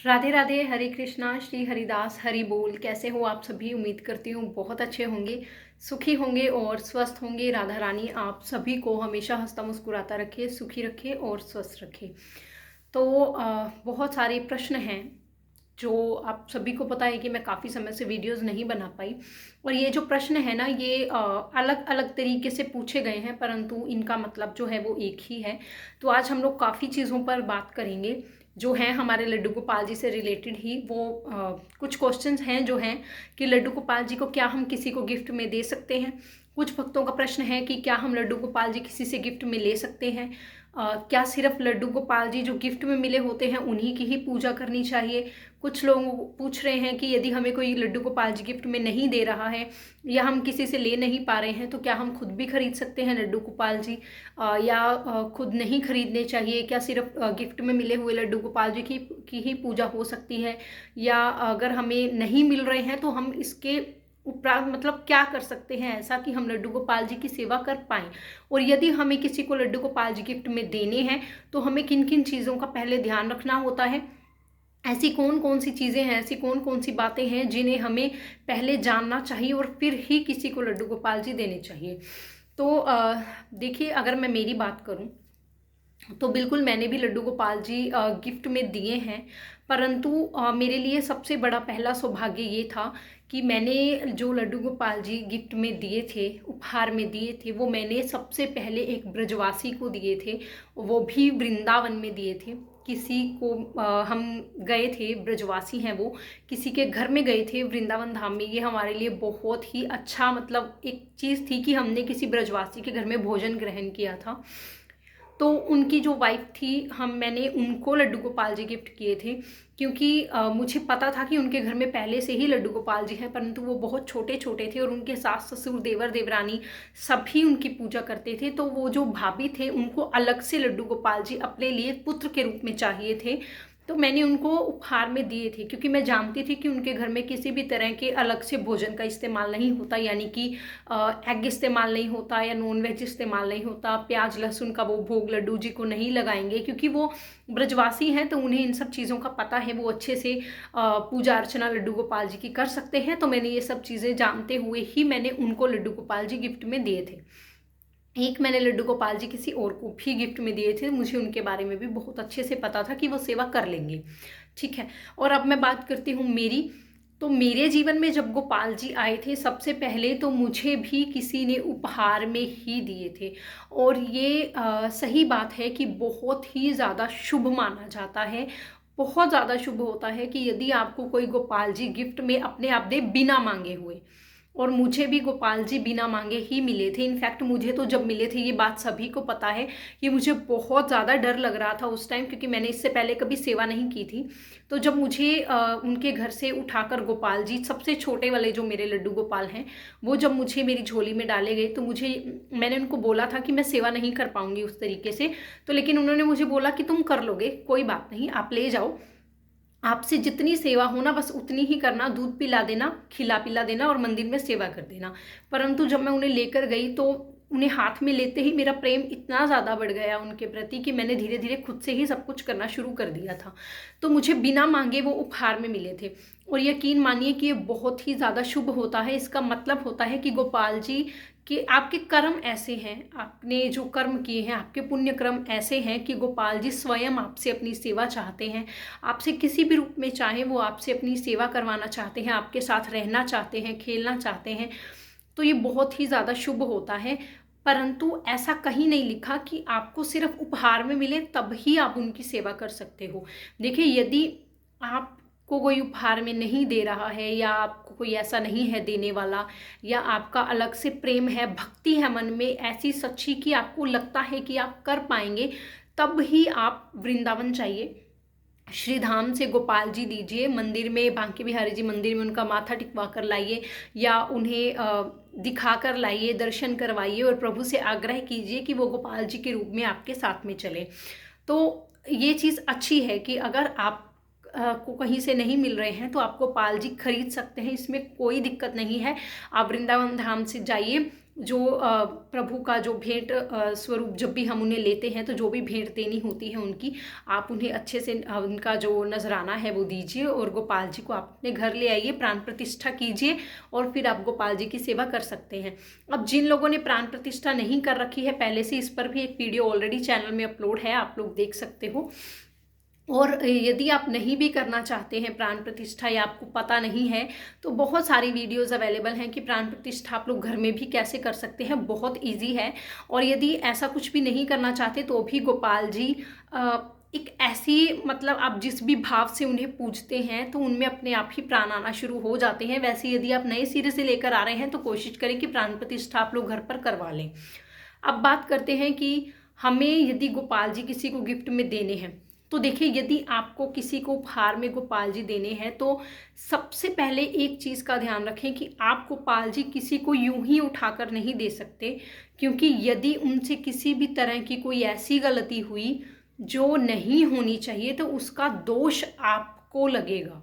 राधे राधे, हरे कृष्णा, श्री हरिदास, हरि बोल। कैसे हो आप सभी? उम्मीद करती हूँ बहुत अच्छे होंगे, सुखी होंगे और स्वस्थ होंगे। राधा रानी आप सभी को हमेशा हंसता मुस्कुराता रखे, सुखी रखे और स्वस्थ रखे। तो बहुत सारे प्रश्न हैं जो आप सभी को पता है कि मैं काफ़ी समय से वीडियोस नहीं बना पाई। और ये जो प्रश्न है ना, ये अलग अलग तरीके से पूछे गए हैं, परंतु इनका मतलब जो है वो एक ही है। तो आज हम लोग काफ़ी चीज़ों पर बात करेंगे जो हैं हमारे लड्डू गोपाल जी से रिलेटेड ही। वो कुछ क्वेश्चंस हैं जो हैं कि लड्डू गोपाल जी को क्या हम किसी को गिफ्ट में दे सकते हैं। कुछ भक्तों का प्रश्न है कि क्या हम लड्डू गोपाल जी किसी से गिफ्ट में ले सकते हैं। क्या सिर्फ लड्डू गोपाल जी जो गिफ्ट में मिले होते हैं उन्हीं की ही पूजा करनी चाहिए। कुछ लोग पूछ रहे हैं कि यदि हमें कोई लड्डू गोपाल जी गिफ्ट में नहीं दे रहा है या हम किसी से ले नहीं पा रहे हैं तो क्या हम खुद भी खरीद सकते हैं लड्डू गोपाल जी, या खुद नहीं खरीदने चाहिए। क्या सिर्फ गिफ्ट में मिले हुए लड्डू गोपाल जी की ही पूजा हो सकती है, या अगर हमें नहीं मिल रहे हैं तो हम इसके उपरांत मतलब क्या कर सकते हैं ऐसा कि हम लड्डू गोपाल जी की सेवा कर पाएँ। और यदि हमें किसी को लड्डू गोपाल जी गिफ्ट में देने हैं तो हमें किन किन चीज़ों का पहले ध्यान रखना होता है। ऐसी कौन कौन सी चीज़ें हैं, ऐसी कौन कौन सी बातें हैं जिन्हें हमें पहले जानना चाहिए और फिर ही किसी को लड्डू गोपाल जी देने चाहिए। तो देखिए, अगर मैं मेरी बात करूं तो बिल्कुल मैंने भी लड्डू गोपाल जी गिफ्ट में दिए हैं। परंतु मेरे लिए सबसे बड़ा पहला सौभाग्य ये था कि मैंने जो लड्डू गोपाल जी गिफ्ट में दिए थे, उपहार में दिए थे, वो मैंने सबसे पहले एक ब्रजवासी को दिए थे। वो भी वृंदावन में दिए थे। किसी को हम गए थे, ब्रजवासी हैं वो, किसी के घर में गए थे वृंदावन धाम में। ये हमारे लिए बहुत ही अच्छा मतलब एक चीज़ थी कि हमने किसी ब्रजवासी के घर में भोजन ग्रहण किया था। तो उनकी जो वाइफ थी, मैंने उनको लड्डू गोपाल जी गिफ्ट किए थे, क्योंकि मुझे पता था कि उनके घर में पहले से ही लड्डू गोपाल जी हैं, परंतु वो बहुत छोटे छोटे थे और उनके सास ससुर देवर देवरानी सभी उनकी पूजा करते थे। तो वो जो भाभी थे उनको अलग से लड्डू गोपाल जी अपने लिए पुत्र के रूप में चाहिए थे। तो मैंने उनको उपहार में दिए थे, क्योंकि मैं जानती थी कि उनके घर में किसी भी तरह के अलग से भोजन का इस्तेमाल नहीं होता, यानी कि एग इस्तेमाल नहीं होता या नॉन वेज इस्तेमाल नहीं होता। प्याज लहसुन का वो भोग लड्डू जी को नहीं लगाएंगे, क्योंकि वो ब्रजवासी हैं तो उन्हें इन सब चीज़ों का पता है। वो अच्छे से पूजा अर्चना लड्डू गोपाल जी की कर सकते हैं। तो मैंने ये सब चीज़ें जानते हुए ही मैंने उनको लड्डू गोपाल जी गिफ्ट में दिए थे। एक मैंने लड्डू गोपाल जी किसी और को भी गिफ्ट में दिए थे। मुझे उनके बारे में भी बहुत अच्छे से पता था कि वो सेवा कर लेंगे, ठीक है। और अब मैं बात करती हूँ मेरी। तो मेरे जीवन में जब गोपाल जी आए थे सबसे पहले, तो मुझे भी किसी ने उपहार में ही दिए थे। और ये सही बात है कि बहुत ही ज़्यादा शुभ माना जाता है। बहुत ज़्यादा शुभ होता है कि यदि आपको कोई गोपाल जी गिफ्ट में अपने आप दे, बिना मांगे हुए। और मुझे भी गोपाल जी बिना मांगे ही मिले थे। इनफैक्ट मुझे तो जब मिले थे, ये बात सभी को पता है कि मुझे बहुत ज़्यादा डर लग रहा था उस टाइम, क्योंकि मैंने इससे पहले कभी सेवा नहीं की थी। तो जब मुझे उनके घर से उठाकर गोपाल जी, सबसे छोटे वाले जो मेरे लड्डू गोपाल हैं, वो जब मुझे मेरी झोली में डाले गए, तो मैंने उनको बोला था कि मैं सेवा नहीं कर पाऊंगी उस तरीके से। तो लेकिन उन्होंने मुझे बोला कि तुम कर लोगे, कोई बात नहीं, आप ले जाओ, आपसे जितनी सेवा हो ना बस उतनी ही करना, दूध पिला देना, खिला पिला देना और मंदिर में सेवा कर देना। परंतु जब मैं उन्हें लेकर गई तो उन्हें हाथ में लेते ही मेरा प्रेम इतना ज़्यादा बढ़ गया उनके प्रति कि मैंने धीरे धीरे खुद से ही सब कुछ करना शुरू कर दिया था। तो मुझे बिना मांगे वो उपहार में मिले थे। और यकीन मानिए कि ये बहुत ही ज़्यादा शुभ होता है। इसका मतलब होता है कि गोपाल जी कि आपके कर्म ऐसे हैं, आपने जो कर्म किए हैं, आपके पुण्य कर्म ऐसे हैं कि गोपाल जी स्वयं आपसे अपनी सेवा चाहते हैं। आपसे किसी भी रूप में चाहे वो आपसे अपनी सेवा करवाना चाहते हैं, आपके साथ रहना चाहते हैं, खेलना चाहते हैं। तो ये बहुत ही ज़्यादा शुभ होता है। परंतु ऐसा कहीं नहीं लिखा कि आपको सिर्फ उपहार में मिले तब ही आप उनकी सेवा कर सकते हो। देखिए, यदि आपको कोई उपहार में नहीं दे रहा है, या आपको कोई ऐसा नहीं है देने वाला, या आपका अलग से प्रेम है, भक्ति है मन में ऐसी सच्ची कि आपको लगता है कि आप कर पाएंगे, तब ही आप वृंदावन जाइए, श्री धाम से गोपाल जी दीजिए, मंदिर में, बांके बिहारी जी मंदिर में उनका माथा टिकवा कर लाइए, या उन्हें दिखा कर लाइए, दर्शन करवाइए और प्रभु से आग्रह कीजिए कि वो गोपाल जी के रूप में आपके साथ में चले। तो ये चीज़ अच्छी है कि अगर आप को कहीं से नहीं मिल रहे हैं तो आप गोपाल जी खरीद सकते हैं, इसमें कोई दिक्कत नहीं है। आप वृंदावन धाम से जाइए, जो प्रभु का जो भेंट स्वरूप जब भी हम उन्हें लेते हैं तो जो भी भेंट देनी होती है उनकी, आप उन्हें अच्छे से उनका जो नजराना है वो दीजिए और गोपाल जी को आप अपने घर ले आइए, प्राण प्रतिष्ठा कीजिए और फिर आप गोपाल जी की सेवा कर सकते हैं। अब जिन लोगों ने प्राण प्रतिष्ठा नहीं कर रखी है पहले से, इस पर भी एक वीडियो ऑलरेडी चैनल में अपलोड है, आप लोग देख सकते हो। और यदि आप नहीं भी करना चाहते हैं प्राण प्रतिष्ठा या आपको पता नहीं है, तो बहुत सारी वीडियोस अवेलेबल हैं कि प्राण प्रतिष्ठा आप लोग घर में भी कैसे कर सकते हैं, बहुत इजी है। और यदि ऐसा कुछ भी नहीं करना चाहते तो भी गोपाल जी एक ऐसी, मतलब आप जिस भी भाव से उन्हें पूजते हैं तो उनमें अपने आप ही प्राण आना शुरू हो जाते हैं। वैसे यदि आप नए सिरे से लेकर आ रहे हैं तो कोशिश करें कि प्राण प्रतिष्ठा आप लोग घर पर करवा लें। अब बात करते हैं कि हमें यदि गोपाल जी किसी को गिफ्ट में देने हैं, तो देखिए यदि आपको किसी को उपहार में गोपाल जी देने हैं तो सबसे पहले एक चीज़ का ध्यान रखें कि आप गोपाल जी किसी को यूं ही उठाकर नहीं दे सकते, क्योंकि यदि उनसे किसी भी तरह की कोई ऐसी गलती हुई जो नहीं होनी चाहिए तो उसका दोष आपको लगेगा।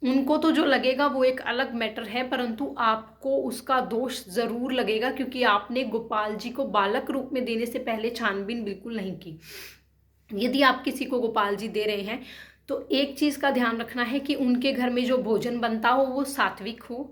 उनको तो जो लगेगा वो एक अलग मैटर है, परंतु आपको उसका दोष जरूर लगेगा, क्योंकि आपने गोपाल जी को बालक रूप में देने से पहले छानबीन बिल्कुल नहीं की। यदि आप किसी को गोपाल जी दे रहे हैं तो एक चीज़ का ध्यान रखना है कि उनके घर में जो भोजन बनता हो वो सात्विक हो,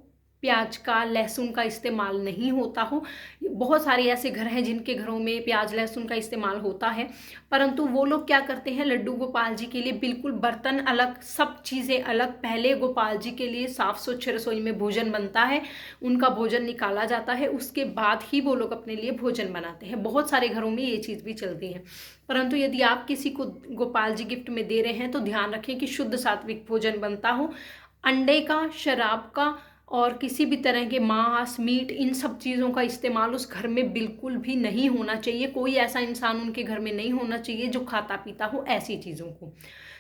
प्याज का लहसुन का इस्तेमाल नहीं होता हो। बहुत सारे ऐसे घर हैं जिनके घरों में प्याज लहसुन का इस्तेमाल होता है, परंतु वो लोग क्या करते हैं, लड्डू गोपाल जी के लिए बिल्कुल बर्तन अलग, सब चीज़ें अलग। पहले गोपाल जी के लिए साफ स्वच्छ रसोई में भोजन बनता है, उनका भोजन निकाला जाता है, उसके बाद ही वो लोग अपने लिए भोजन बनाते हैं। बहुत सारे घरों में ये चीज़ भी चलती है। परंतु यदि आप किसी को गोपाल जी गिफ्ट में दे रहे हैं तो ध्यान रखें कि शुद्ध सात्विक भोजन बनता हो। अंडे का, शराब का और किसी भी तरह के मांस मीट, इन सब चीज़ों का इस्तेमाल उस घर में बिल्कुल भी नहीं होना चाहिए। कोई ऐसा इंसान उनके घर में नहीं होना चाहिए जो खाता पीता हो ऐसी चीज़ों को।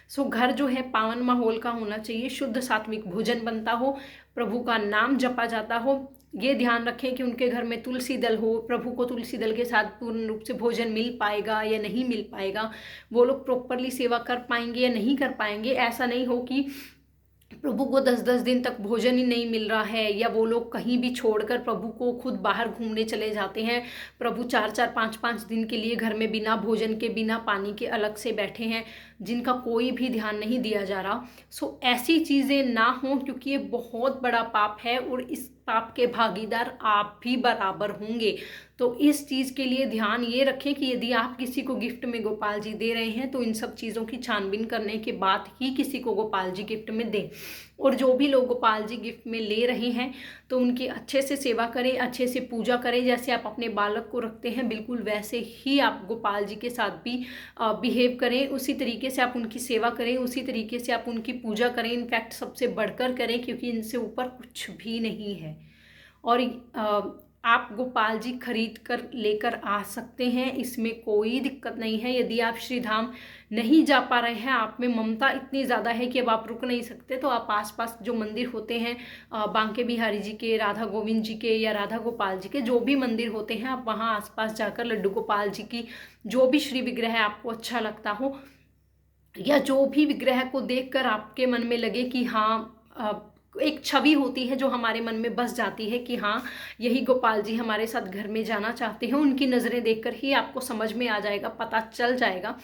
सो घर जो है पावन माहौल का होना चाहिए, शुद्ध सात्विक भोजन बनता हो, प्रभु का नाम जपा जाता हो। ये ध्यान रखें कि उनके घर में तुलसी दल हो, प्रभु को तुलसी दल के साथ पूर्ण रूप से भोजन मिल पाएगा या नहीं मिल पाएगा, वो लोग प्रॉपरली सेवा कर पाएंगे या नहीं कर पाएंगे। ऐसा नहीं हो कि प्रभु को 10-10 दिन तक भोजन ही नहीं मिल रहा है, या वो लोग कहीं भी छोड़कर प्रभु को खुद बाहर घूमने चले जाते हैं। प्रभु 4-4, 5-5 दिन के लिए घर में बिना भोजन के, बिना पानी के अलग से बैठे हैं, जिनका कोई भी ध्यान नहीं दिया जा रहा। सो ऐसी चीज़ें ना हो, क्योंकि ये बहुत बड़ा पाप है और इस पाप के भागीदार आप भी बराबर होंगे। तो इस चीज़ के लिए ध्यान ये रखें कि यदि आप किसी को गिफ्ट में गोपाल जी दे रहे हैं तो इन सब चीज़ों की छानबीन करने के बाद ही किसी को गोपाल जी गिफ्ट में दें। और जो भी लोग गोपाल जी गिफ्ट में ले रहे हैं तो उनकी अच्छे से सेवा करें, अच्छे से पूजा करें। जैसे आप अपने बालक को रखते हैं बिल्कुल वैसे ही आप गोपाल जी के साथ भी बिहेव करें, उसी तरीके से आप उनकी सेवा करें, उसी तरीके से आप उनकी पूजा करें। इनफैक्ट सबसे बढ़कर करें, क्योंकि इनसे ऊपर कुछ भी नहीं है। और आप गोपाल जी खरीद कर लेकर आ सकते हैं, इसमें कोई दिक्कत नहीं है। यदि आप श्री धाम नहीं जा पा रहे हैं, आप में ममता इतनी ज़्यादा है कि अब आप रुक नहीं सकते, तो आप आसपास जो मंदिर होते हैं, बांके बिहारी जी के, राधा गोविंद जी के या राधा गोपाल जी के, जो भी मंदिर होते हैं, आप वहाँ आसपास जाकर लड्डू गोपाल जी की जो भी श्री विग्रह आपको अच्छा लगता हो, या जो भी विग्रह को देखकर आपके मन में लगे कि हाँ, एक छवि होती है जो हमारे मन में बस जाती है कि हाँ यही गोपाल जी हमारे साथ घर में जाना चाहते हैं, उनकी नज़रें देखकर ही आपको समझ में आ जाएगा, पता चल जाएगा।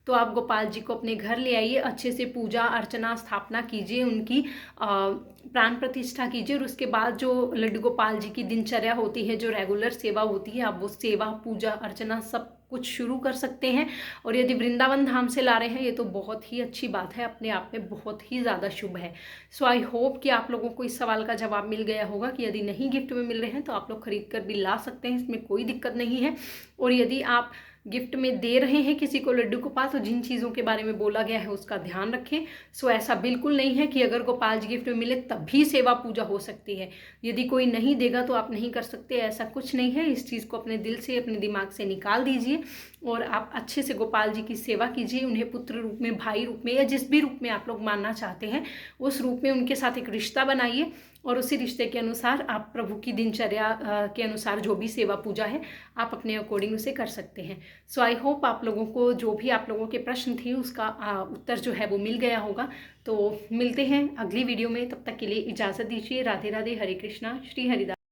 तो आप गोपाल जी को अपने घर ले आइए, अच्छे से पूजा अर्चना स्थापना कीजिए, उनकी प्राण प्रतिष्ठा कीजिए, और उसके बाद जो लड्डू गोपाल जी की दिनचर्या होती है, जो रेगुलर सेवा होती है, आप वो सेवा पूजा अर्चना सब कुछ शुरू कर सकते हैं। और यदि वृंदावन धाम से ला रहे हैं, ये तो बहुत ही अच्छी बात है, अपने आप में बहुत ही ज़्यादा शुभ है। सो आई होप कि आप लोगों को इस सवाल का जवाब मिल गया होगा कि यदि नहीं गिफ्ट में मिल रहे हैं तो आप लोग खरीद कर भी ला सकते हैं, इसमें कोई दिक्कत नहीं है। और यदि आप गिफ्ट में दे रहे हैं किसी को लड्डू गोपाल, तो जिन चीज़ों के बारे में बोला गया है उसका ध्यान रखें। सो ऐसा बिल्कुल नहीं है कि अगर गोपाल जी गिफ्ट में मिले तभी सेवा पूजा हो सकती है, यदि कोई नहीं देगा तो आप नहीं कर सकते, ऐसा कुछ नहीं है। इस चीज़ को अपने दिल से, अपने दिमाग से निकाल दीजिए और आप अच्छे से गोपाल जी की सेवा कीजिए। उन्हें पुत्र रूप में, भाई रूप में, या जिस भी रूप में आप लोग मानना चाहते हैं उस रूप में उनके साथ एक रिश्ता बनाइए, और उसी रिश्ते के अनुसार आप प्रभु की दिनचर्या के अनुसार जो भी सेवा पूजा है आप अपने अकॉर्डिंग उसे कर सकते हैं। सो आई होप आप लोगों को जो भी आप लोगों के प्रश्न थे उसका उत्तर जो है वो मिल गया होगा। तो मिलते हैं अगली वीडियो में, तब तक के लिए इजाज़त दीजिए। राधे राधे, हरे कृष्णा, श्री हरिदास।